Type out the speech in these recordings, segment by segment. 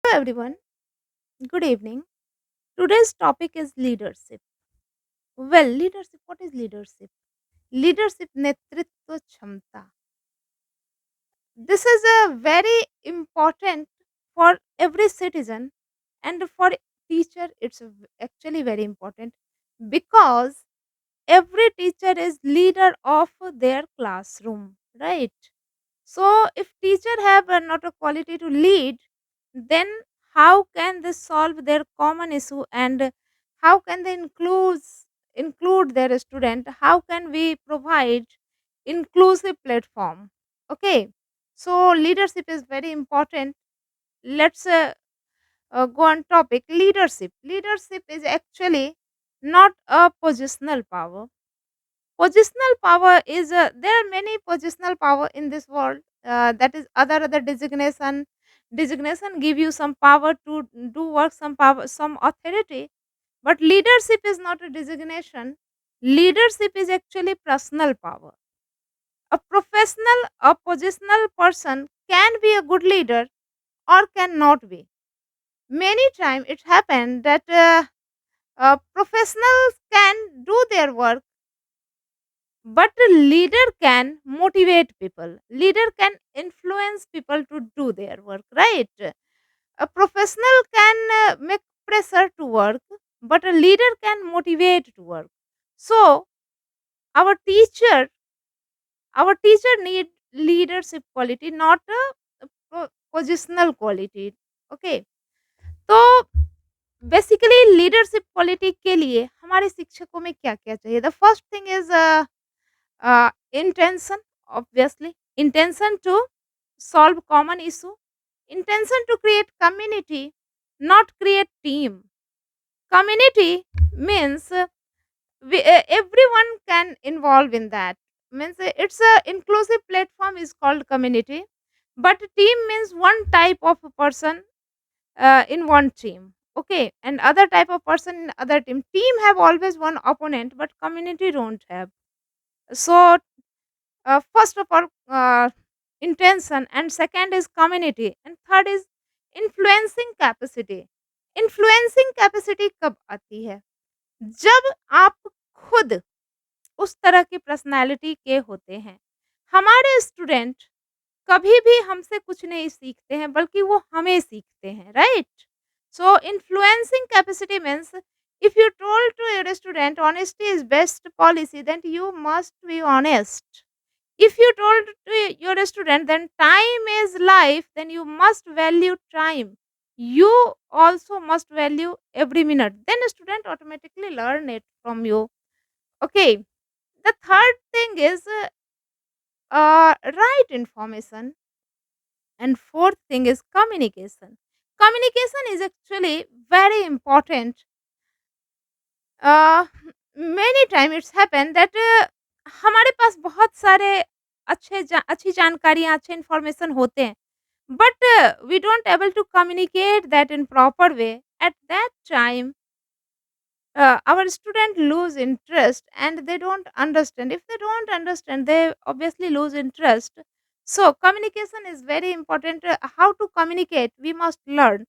Hello everyone, good evening. Today's topic is leadership. Leadership, what is leadership? Leadership नेतृत्व क्षमता. This is a very important for every citizen and for teacher it's actually very important because every teacher is leader of their classroom, right? So if teacher have not a quality to lead, then how can they solve their common issue and how can they include their student? How can we provide inclusive platform? Okay, so leadership is very important. Let's go on topic leadership. Leadership is actually not a positional power. Positional power is there are many positional power in this world. That is other designation give you some power to do work, some power, some authority. But leadership is not a designation. Leadership is actually personal power. A professional, a positional person can be a good leader or cannot be. Many times it happened that professionals can do their work, but a leader can motivate people. Leader can influence people to do their work, right? A professional can make pressure to work, but a leader can motivate to work. So our teacher, our teacher need leadership quality, not a positional quality. Okay, तो basically leadership quality के लिए हमारे शिक्षकों में क्या क्या चाहिए? The first thing is intention, obviously intention to solve common issue, intention to create community, not create team. Community means everyone can involve in that, means it's a inclusive platform is called community, but team means one type of a person in one team, okay, and other type of person in other team have always one opponent but community don't have. So first of all, intention, and second is community, and third is influencing capacity. Influencing capacity कब आती है? जब आप खुद उस तरह की personality के होते हैं। हमारे स्टूडेंट कभी भी हमसे कुछ नहीं सीखते हैं बल्कि वो हमें सीखते हैं, right? So influencing capacity means if you told to your student honesty is best policy, then you must be honest. If you told to your student then time is life, then you must value time. You also must value every minute. Then a student automatically learn it from you. Okay. The third thing is right information, and fourth thing is communication. Communication is actually very important. uh, Many time it's happened that हमारे पास बहुत सारे अच्छी जानकारियाँ, अच्छे information होते हैं, but we don't able to communicate that in proper way. At that time our student lose interest and they don't understand. If they don't understand, they obviously lose interest. So communication is very important. How to communicate we must learn.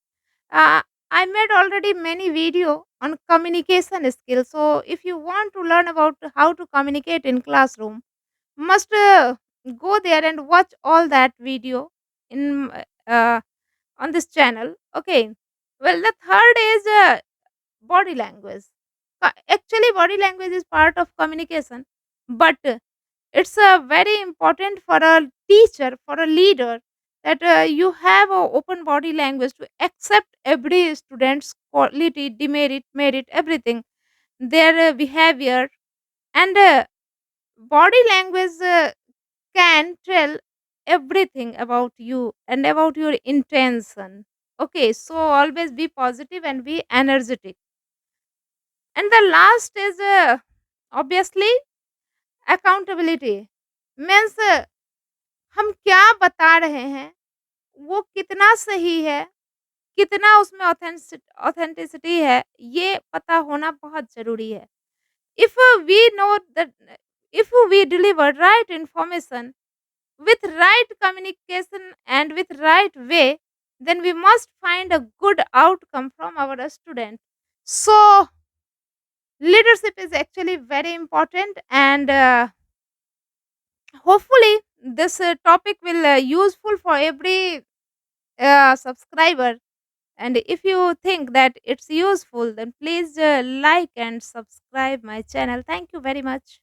uh, I made already many video on communication skills. So if you want to learn about how to communicate in classroom, must go there and watch all that video in on this channel. Okay. Well, the third is body language. Actually, body language is part of communication, but it's very important for a teacher, for a leader, that you have a open body language to accept every student's quality, demerit, merit, everything, their behavior, and body language can tell everything about you and about your intention. Okay, so always be positive and be energetic. And the last is obviously accountability, means हम क्या बता रहे हैं वो कितना सही है, कितना उसमें ऑथेंटिसिटी है, ये पता होना बहुत ज़रूरी है। If we know that, if we deliver right information with right communication and with right way, then we must find a good outcome from our student. So leadership is actually very important, and hopefully this topic will useful for every subscriber. And if you think that it's useful, then please like and subscribe my channel. Thank you very much.